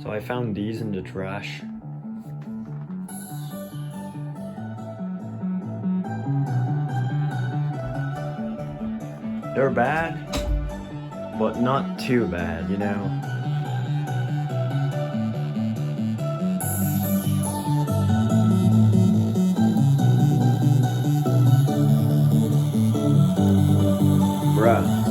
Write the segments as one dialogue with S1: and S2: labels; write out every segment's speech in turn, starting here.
S1: So I found these in the trash. They're bad, but not too bad, you know? Bruh.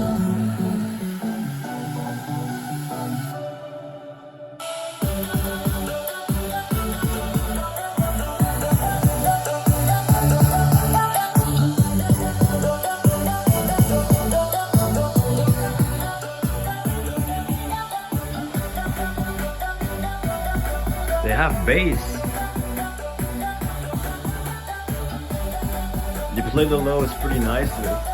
S1: They have bass. You play the lows pretty nicely.